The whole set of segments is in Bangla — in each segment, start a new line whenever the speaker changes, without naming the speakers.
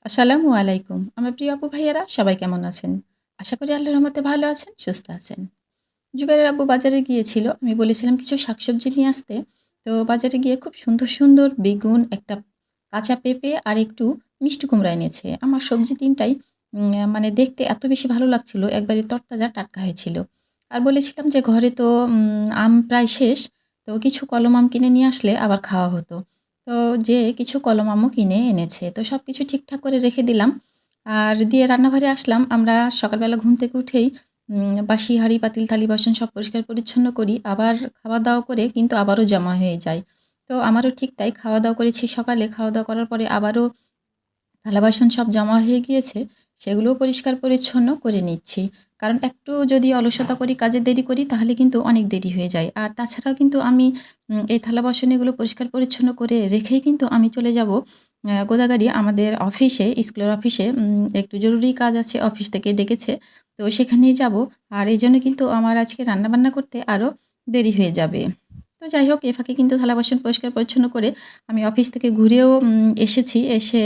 আসসালামু আলাইকুম। আমার প্রিয় আপু ভাইয়ারা সবাই কেমন আছেন? আশা করি আল্লাহর রহমতে ভালো আছেন, সুস্থ আছেন। জুবাইরের আব্বু বাজারে গিয়েছিল। আমি বলেছিলাম কিছু শাকসবজি নিয়ে আসতে। তো বাজারে গিয়ে খুব সুন্দর, সুন্দর বেগুন, একটা কাঁচা পেঁপে আর একটু মিষ্টি কুমড়া এনেছে। আমার সবজি ৩ টাই মানে দেখতে এত বেশি ভালো লাগছিল, একবারে তরতাজা টাটকা হয়েছিল। আর বলেছিলাম যে ঘরে তো আম প্রায় শেষ। তো কিছু কলম আম কিনে নিয়ে আসলে আবার খাওয়া হতো। তো যেয়ে কিছু কলম আমও কিনে এনেছে। তো সবকিছু ঠিকঠাক করে রেখে দিলাম। আর দিয়ে রান্নাঘরে আসলাম। আমরা সকালবেলা ঘুম থেকে উঠেই বাসি হাঁড়ি, পাতিল, থালি, বাসন সব পরিষ্কার পরিচ্ছন্ন করি। আবার খাওয়া-দাওয়া করে কিন্তু আবারও জমা হয়ে যায়। তো আমারও ঠিক তাই। খাওয়া-দাওয়া করেছি সকালে। খাওয়া-দাওয়া করার পরে আবারও থালা-বাসন সব জমা হয়ে গিয়েছে। সেগুলোও পরিষ্কার পরিচ্ছন্ন করে নিচ্ছি। কারণ একটু যদি অলসতা করি, কাজে দেরি করি তাহলে কিন্তু অনেক দেরি হয়ে যায়। আর তাছাড়াও কিন্তু আমি এই থালা-বাসন এগুলো পরিষ্কার পরিচ্ছন্ন করে রেখেই কিন্তু আমি চলে যাব গোদাগাড়ি আমাদের অফিসে, স্কুলের অফিসে একটু জরুরি কাজ আছে, অফিস থেকে ডেকেছে। তো সেখানেই যাব। আর এজন্য কিন্তু আমার আজকে রান্নাবান্না করতে আরও দেরি হয়ে যাবে। তো যাই হোক, এ ফাঁকে কিন্তু থালা-বাসন পরিষ্কার পরিচ্ছন্ন করে আমি অফিস থেকে ঘুরেও এসেছি। এসে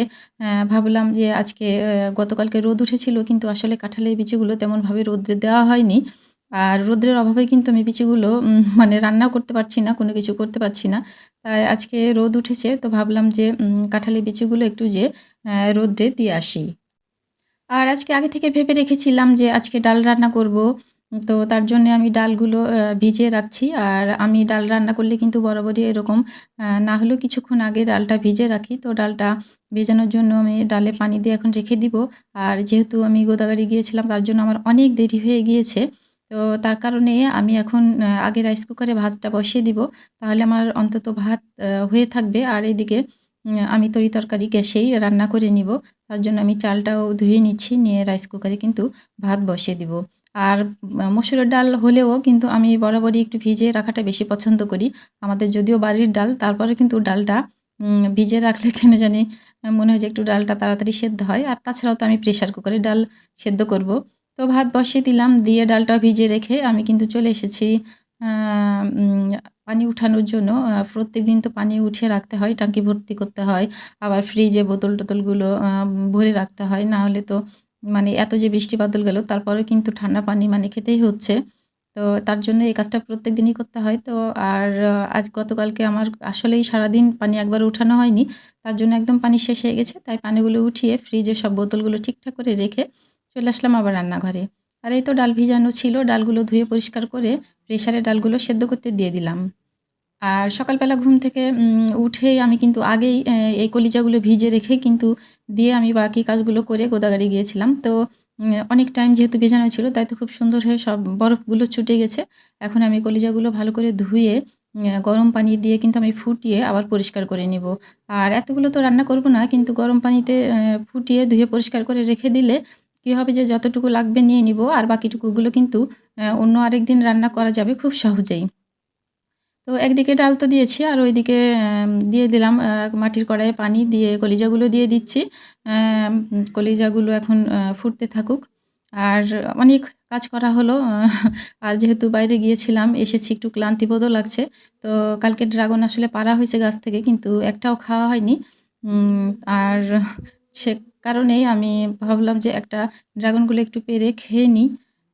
ভাবলাম যে আজকে গতকালকে রোদ উঠেছিল কিন্তু আসলে কাঁঠালের বিচিগুলো তেমনভাবে রৌদ্রে দেওয়া হয়নি। আর রৌদ্রের অভাবে কিন্তু আমি বিচিগুলো মানে রান্নাও করতে পারছি না, কোনো কিছু করতে পারছি না। তাই আজকে রোদ উঠেছে তো ভাবলাম যে কাঁঠালের বিচিগুলো একটু যেয়ে রৌদ্রে দিয়ে আসি। আর আজকে আগে থেকে ভেবে রেখেছিলাম যে আজকে ডাল রান্না করব। তো তার জন্যে আমি ডালগুলো ভিজিয়ে রাখছি। আর আমি ডাল রান্না করলে কিন্তু বরাবরই এরকম না হলেও কিছুক্ষণ আগে ডালটা ভিজিয়ে রাখি। তো ডালটা ভেজানোর জন্য আমি ডালে পানি দিয়ে এখন রেখে দিব। আর যেহেতু আমি গোদাগাড়ি গিয়েছিলাম তার জন্য আমার অনেক দেরি হয়ে গিয়েছে। তো তার কারণে আমি এখন আগে রাইস কুকারে ভাতটা বসিয়ে দিব। তাহলে আমার অন্তত ভাত হয়ে থাকবে। আর এদিকে আমি তরি-তরকারি গ্যাসেই রান্না করে নিব। তার জন্য আমি চালটাও ধুয়ে নিচ্ছি, নিয়ে রাইস কুকারে কিন্তু ভাত বসিয়ে দিব। আর মসুরের ডাল হলেও কিন্তু আমি বরাবরই একটু ভিজিয়ে রাখাটা বেশি পছন্দ করি। আমাদের যদিও বাড়ির ডাল, তারপরে কিন্তু ডালটা ভিজিয়ে রাখলে কেন জানি মনে হয় যে একটু ডালটা তাড়াতাড়ি সেদ্ধ হয়। আর তাছাড়াও তো আমি প্রেশার কুকারে ডাল সেদ্ধ করব। তো ভাত বসিয়ে দিলাম, দিয়ে ডালটা ভিজিয়ে রেখে আমি কিন্তু চলে এসেছি আ উম পানি উঠানোর জন্য। প্রত্যেকদিন তো পানি উঠিয়ে রাখতে হয়, টাঙ্কি ভর্তি করতে হয়। আবার ফ্রিজে বোতল-টোতলগুলো ভরে রাখতে হয়। না হলে তো মানে এত যে বৃষ্টি বাদল গেল তারপরেও কিন্তু ঠান্ডা পানি মানে খেতেই হচ্ছে। তো তার জন্য এই কাজটা প্রত্যেকদিনই করতে হয়। তো আর আজ গতকালকে আমার আসলেই সারাদিন পানি একবারও উঠানো হয়নি। তার জন্য একদম পানি শেষ হয়ে গেছে। তাই পানিগুলো উঠিয়ে ফ্রিজে সব বোতলগুলো ঠিকঠাক করে রেখে চলে আসলাম আবার রান্নাঘরে। আর এই তো ডাল ভিজানো ছিল, ডালগুলো ধুয়ে পরিষ্কার করে প্রেশারে ডালগুলো সেদ্ধ করতে দিয়ে দিলাম। আর সকালবেলা ঘুম থেকে উঠেই আমি কিন্তু আগেই এই কলিজাগুলো ভিজিয়ে রেখে কিন্তু দিয়ে আমি বাকি কাজগুলো করে গোদাগাড়ি গিয়েছিলাম। তো অনেক টাইম যেহেতু ভেজানো ছিল তাই তো খুব সুন্দর হয়ে সব বরফগুলো ছুটে গেছে। এখন আমি কলিজাগুলো ভালো করে ধুয়ে গরম পানি দিয়ে কিন্তু আমি ফুটিয়ে আবার পরিষ্কার করে নিব। আর এতগুলো তো রান্না করব না, কিন্তু গরম পানিতে ফুটিয়ে ধুয়ে পরিষ্কার করে রেখে দিলে কি হবে যে যতটুকু লাগবে নিয়ে নিব। আর বাকিটুকুগুলো কিন্তু অন্য আরেকদিন রান্না করা যাবে খুব সহজেই। তো একদিকে ডাল তো দিয়েছি আর ওইদিকে দিয়ে দিলাম মাটির কড়াইয়ে পানি দিয়ে কলিজাগুলো দিয়ে দিচ্ছি। কলিজাগুলো এখন ফুটতে থাকুক। আর অনেক কাজ করা হলো। আর যেহেতু বাইরে গিয়েছিলাম, এসেছি একটু ক্লান্তিবোধও লাগছে। তো কালকে ড্রাগন আসলে পাড়া হয়েছে গাছ থেকে কিন্তু একটাও খাওয়া হয়নি। উম আর সে কারণেই আমি ভাবলাম যে একটা ড্রাগনগুলো একটু পেড়ে খেয়ে নিই।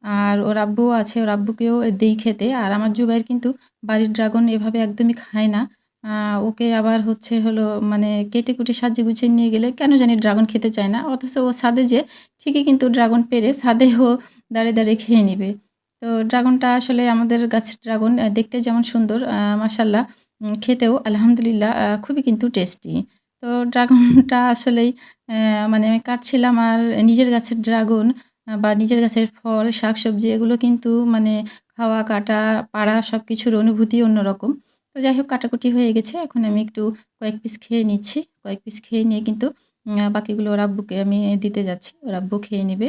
আর ওর আব্বুও আছে, ওর আব্বুকেও দেই খেতে। আর আমার জুবাইর কিন্তু বাড়ির ড্রাগন এভাবে একদমই খায় না। আ ওকে আবার হচ্ছে হলো মানে কেটে-কুটে সাজিয়ে গুছিয়ে নিয়ে গেলে কেন জানি ড্রাগন খেতে চায় না। অথচ ও ছাদে যেয়ে ঠিকই কিন্তু ড্রাগন পেড়ে ছাদে ও দাঁড়িয়ে, দাঁড়িয়ে খেয়ে নিবে। তো ড্রাগনটা আসলে আমাদের গাছের ড্রাগন দেখতে যেমন সুন্দর মাশাআল্লাহ, খেতেও আলহামদুলিল্লাহ খুবই কিন্তু টেস্টি। তো ড্রাগনটা আসলেই মানে আমি কাটছিলাম আর নিজের গাছের ড্রাগন বা নিজের গাছের ফল, শাকসবজি এগুলো কিন্তু মানে খাওয়া, কাটা, পাড়া সবকিছুর অনুভূতি অন্যরকম। তো যাই হোক, কাটাকুটি হয়ে গেছে। এখন আমি একটু কয়েক পিস খেয়ে নিচ্ছি। কয়েক পিস খেয়ে নিয়ে কিন্তু বাকিগুলো ওর আব্বুকে আমি দিতে যাচ্ছি। ওর আব্বু খেয়ে নিবে।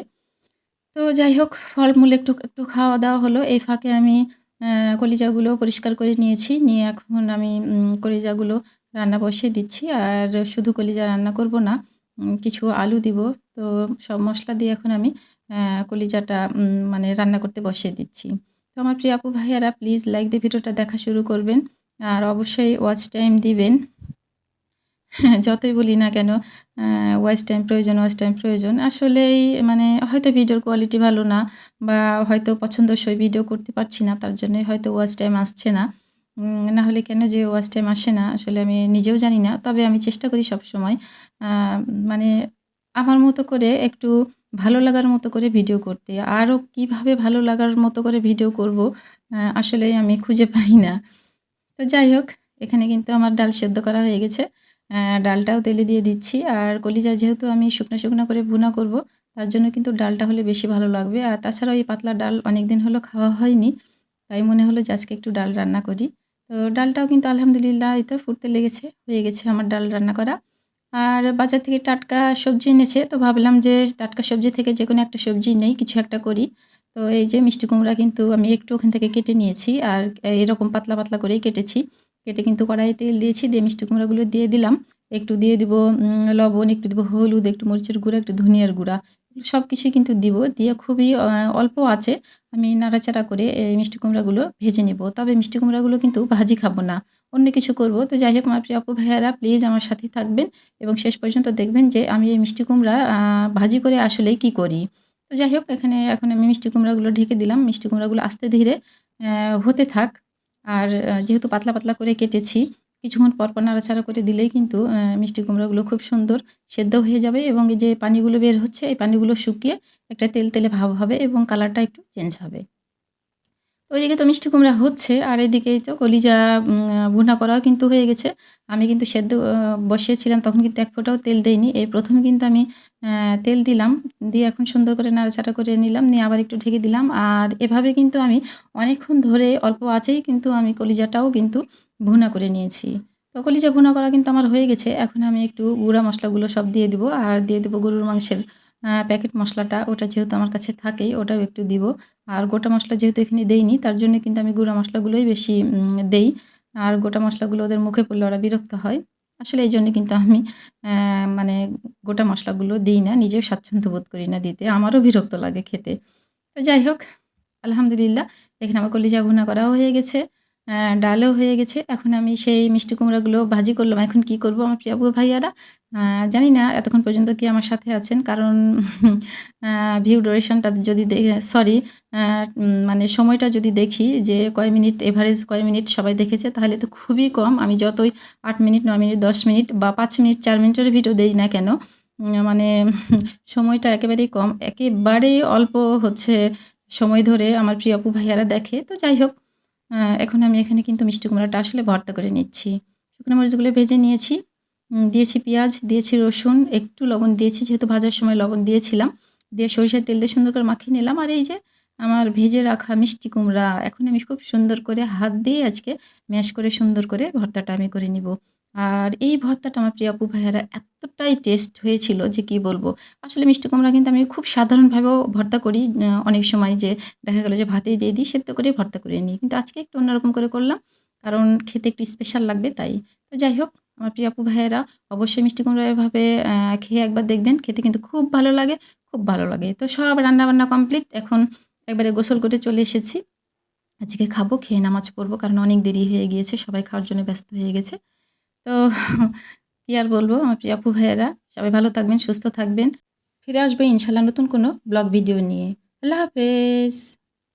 তো যাই হোক, ফলমূল একটু, একটু খাওয়া-দাওয়া হলো। এই ফাঁকে আমি কলিজাগুলো পরিষ্কার করে নিয়েছি। নিয়ে এখন আমি কলিজাগুলো রান্না বসিয়ে দিচ্ছি। আর শুধু কলিজা রান্না করব না, কিছু আলু দিব। তো সব মসলা দিয়ে এখন আমি কলিজাটা মানে রান্না করতে বসিয়ে দিচ্ছি। তো আমার প্রিয় আপু ভাইয়ারা প্লিজ লাইক দিয়ে ভিডিওটা দেখা শুরু করবেন। আর অবশ্যই ওয়াচ টাইম দিবেন। যতই বলি না কেন ওয়াচ টাইম প্রয়োজন, ওয়াচ টাইম প্রয়োজন। আসলেই মানে হয়তো ভিডিওর কোয়ালিটি ভালো না বা হয়তো পছন্দসই ভিডিও করতে পারছি না, তার জন্যই হয়তো ওয়াচ টাইম আসছে না। না হলে কেন যে ওয়াচ টাইম আসে না আসলে আমি নিজেও জানি না। তবে আমি চেষ্টা করি সবসময় আ মানে আমার মতো করে একটু ভালো লাগার মতো করে ভিডিও করতে। আরও কিভাবে ভালো লাগার মতো করে ভিডিও করব আসলেই আমি খুঁজে পাই না। তো যাই হোক, এখানে কিন্তু আমার ডাল সেদ্ধ করা হয়ে গেছে। ডালটাও তেলে দিয়ে দিচ্ছি। আর কলিজা যেহেতু আমি শুকনা, শুকনা করে ভুনা করব, তার জন্য কিন্তু ডালটা হলে বেশি ভালো লাগবে। আর তাছাড়াও এই পাতলা ডাল অনেকদিন হলো খাওয়া হয়নি। তাই মনে হলো যে আজকে একটু ডাল রান্না করি। তো ডালটাও কিন্তু আলহামদুলিল্লাহ এই তো ফুটতে লেগেছে। হয়ে গেছে আমার ডাল রান্না করা। আর বাজার থেকে টাটকা সবজি এনেছে। তো ভাবলাম যে টাটকা সবজি থেকে যেকোনো একটা সবজি নেই, কিছু একটা করি। তো এই যে মিষ্টি কুমড়া কিন্তু আমি একটু ওখান থেকে কেটে নিয়েছি। আর এরকম পাতলা, পাতলা করেই কেটেছি। কেটে কিন্তু কড়াইয়ে তেল দিয়েছি, দিয়ে মিষ্টি কুমড়াগুলো দিয়ে দিলাম। একটু দিয়ে দিব লবণ, একটু দিব হলুদ, একটু মরিচের গুঁড়া, একটু ধনিয়ার গুঁড়া। সবকিছুই কিন্তু দিব। দিয়ে খুবই অল্প আঁচে আমি নাড়াচাড়া করে এই মিষ্টি কুমড়াগুলো ভেজে নেব। তবে মিষ্টি কুমড়াগুলো কিন্তু ভাজি খাবো না। অন্য কিছু করব। তো যাই হোক আমার প্রিয় আপু ভাইয়ারা প্লিজ আমার সাথেই থাকবেন এবং শেষ পর্যন্ত দেখবেন যে আমি এই মিষ্টি কুমড়া ভাজি করে আসলেই কি করি। তো যাই হোক এখানে এখন আমি মিষ্টি কুমড়াগুলো ঢেকে দিলাম। মিষ্টি কুমড়াগুলো আস্তে ধীরে হতে থাক। আর যেহেতু পাতলা, পাতলা করে কেটেছি, কিছুক্ষণ পর, পর নাড়াচাড়া করে দিলেই কিন্তু মিষ্টি কুমড়াগুলো খুব সুন্দর সেদ্ধ হয়ে যাবে এবং এই যে পানিগুলো বের হচ্ছে, এই পানিগুলো শুকিয়ে একটা তেলতেলে ভাব হবে এবং কালারটা একটু চেঞ্জ হবে। ওইদিকে তো মিষ্টি কুমড়া হচ্ছে আর এদিকেই তো কলিজা ভুনা করাও কিন্তু হয়ে গেছে। আমি কিন্তু সেদ্ধ বসিয়েছিলাম তখন কিন্তু এক ফোঁটাও তেল দেইনি। এই ১ম এ কিন্তু আমি তেল দিলাম। দিয়ে এখন সুন্দর করে নাড়াচাড়া করে নিলাম। নিয়ে আবার একটু ঢেকে দিলাম। আর এভাবে কিন্তু আমি অনেকক্ষণ ধরে অল্প আঁচেই কিন্তু আমি কলিজাটাও কিন্তু ভুনা করে নিয়েছি। তো কলিজা ভুনা করা কিন্তু আমার হয়ে গেছে। এখন আমি একটু গুঁড়া মসলাগুলো সব দিয়ে দিব। আর দিয়ে দিব গরুর মাংসের প্যাকেট মসলাটা। ওটা যেহেতু আমার কাছে থাকেই ওটাও একটু দিব। আর গোটা মসলা যেহেতু এখানে দেইনি তার জন্য কিন্তু আমি গুঁড়া মসলাগুলোই বেশি দেই। আর গোটা মসলাগুলো ওদের মুখে পড়লে ওরা বিরক্ত হয়। আসলে এইজন্য কিন্তু আমি মানে গোটা মসলাগুলো দিই না। নিজেও স্বাচ্ছন্দ্য বোধ করি না দিতে। আমারও বিরক্ত লাগে খেতে। তো যাই হোক, আলহামদুলিল্লাহ এখানে আমার কলিজা ভুনা করাও হয়ে গেছে, ডালও হয়ে গেছে। এখন আমি সেই মিষ্টি কুমড়াগুলো ভাজি করলাম। এখন কি করব আমার প্রিয় আপু ভাইয়ারা? আ জানি না এতক্ষণ পর্যন্ত কে আমার সাথে আছেন। কারণ ভিউ ডিউরেশনটা যদি সরি আ মানে সময়টা যদি দেখি যে কয় মিনিট এভারেজ কয় মিনিট সবাই দেখেছে তাহলে তো খুবই কম। আমি যতই ৮ মিনিট, ৯ মিনিট, ১০ মিনিট বা ৫ মিনিট, ৪ মিনিটের ভিডিও দেই না কেন, মানে সময়টা একেবারেই কম। একেবারেই অল্প হচ্ছে সময় ধরে আমার প্রিয় আপু ভাইয়ারা দেখে। তো যাই হোক, এখন আমি এখানে কিন্তু মিষ্টি কুমড়াটা আসলে ভর্তা করে নিচ্ছি। শুকনো মরিচগুলো ভেজে নিয়েছি। দিয়েছি পেঁয়াজ, দিয়েছি রসুন, একটু লবণ দিয়েছি যেহেতু ভাজার সময় লবণ দিয়েছিলাম। দিয়ে সরিষার তেল দিয়ে সুন্দর করে মাখিয়ে নিলাম। আর এই যে আমার ভেজে রাখা মিষ্টি কুমড়া, এখন আমি খুব সুন্দর করে হাত দিয়ে আজকে ম্যাশ করে সুন্দর করে ভর্তাটা আমি করে নিব। আর এই ভর্তাটা আমার প্রিয় আপু ভাইয়ারা এতটাই টেস্ট হয়েছিল যে কি বলব। আসলে মিষ্টি কুমড়া কিন্তু আমি খুব সাধারণভাবেও ভর্তা করি। অনেক সময় যে দেখা গেল যে ভাতেই দিয়ে দিই, সেদ্ধ করেই ভর্তা করে নিই। কিন্তু আজকে একটু অন্যরকম করে করলাম। কারণ খেতে একটু স্পেশাল লাগবে তাই। তো যাই হোক, আমার প্রিয় আপু ভাইয়েরা অবশ্যই মিষ্টি কুমড়া এভাবে খেয়ে একবার দেখবেন। খেতে কিন্তু খুব ভালো লাগে, খুব ভালো লাগে। তো সব রান্না-বান্না কমপ্লিট। এখন একবারে গোসল করে চলে এসেছি। আজকে খাবো, খেয়ে নামাজ পড়ব। কারণ অনেক দেরি হয়ে গিয়েছে। সবাই খাওয়ার জন্য ব্যস্ত হয়ে গেছে। তো কি আর বলব আমার প্রিয় আপু ভাইয়েরা, সবাই ভালো থাকবেন, সুস্থ থাকবেন। ফিরে আসবো ইনশাআল্লাহ নতুন কোনো ব্লগ ভিডিও নিয়ে। আল্লাহ হাফেজ।